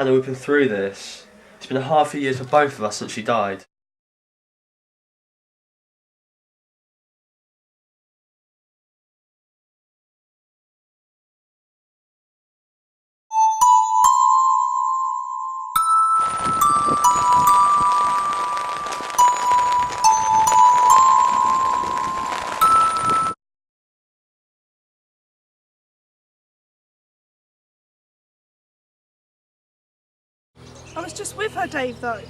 Hannah, we've been through this. It's been a hard few years for both of us since she died. I was just with her, Dave, though.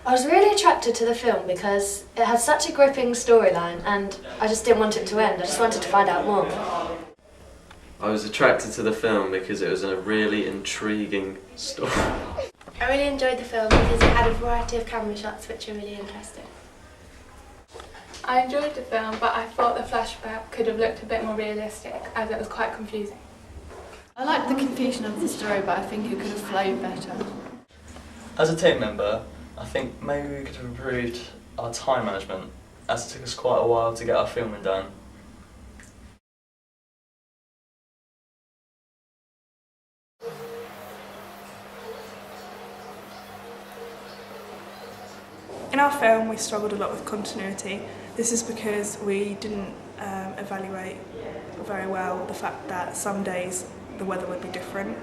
I was really attracted to the film because it had such a gripping storyline and I just didn't want it to end. I just wanted to find out more. I was attracted to the film because it was a really intriguing story. I really enjoyed the film because it had a variety of camera shots which are really interesting. I enjoyed the film, but I thought the flashback could have looked a bit more realistic as it was quite confusing. I liked the confusion of the story, but I think it could have flowed better. As a team member, I think maybe we could have improved our time management, as it took us quite a while to get our filming done. In our film, we struggled a lot with continuity. This is because we didn't evaluate very well the fact that some days the weather would be different.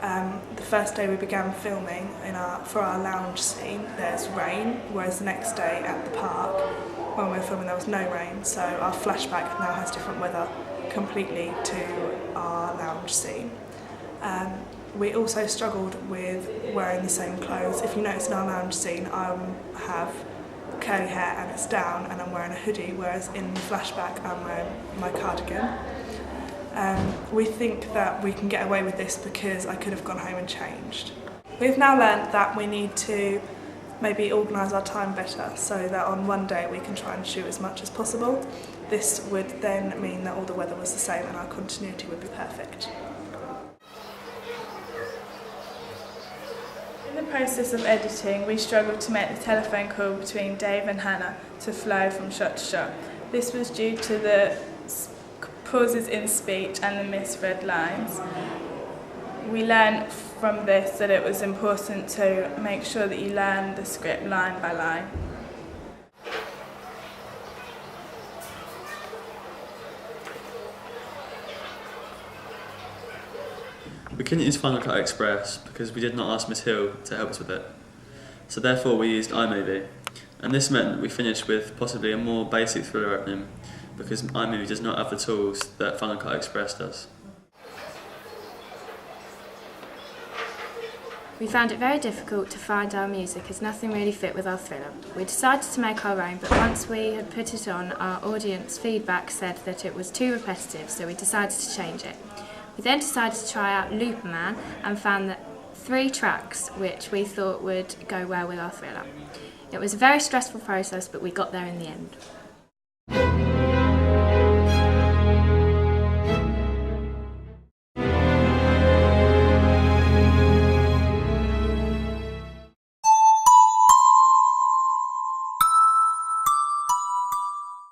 The first day we began filming for our lounge scene, there's rain, whereas the next day at the park, when we were filming, there was no rain. So our flashback now has different weather completely to our lounge scene. We also struggled with wearing the same clothes. If you notice in our lounge scene, I have curly hair and it's down and I'm wearing a hoodie, whereas in the flashback I'm wearing my cardigan. We think that we can get away with this because I could have gone home and changed. We've now learned that we need to maybe organise our time better so that on one day we can try and shoot as much as possible. This would then mean that all the weather was the same and our continuity would be perfect. In the process of editing, we struggled to make the telephone call between Dave and Hannah to flow from shot to shot. This was due to the pauses in speech and the misread lines. We learned from this that it was important to make sure that you learn the script line by line. We couldn't use Final Cut Express because we did not ask Miss Hill to help us with it. So therefore we used iMovie. And this meant that we finished with possibly a more basic thriller opening because iMovie does not have the tools that Final Cut Express does. We found it very difficult to find our music as nothing really fit with our thriller. We decided to make our own, but once we had put it on, our audience feedback said that it was too repetitive, so we decided to change it. We then decided to try out Looperman and found that 3 tracks which we thought would go well with our thriller. It was a very stressful process, but we got there in the end.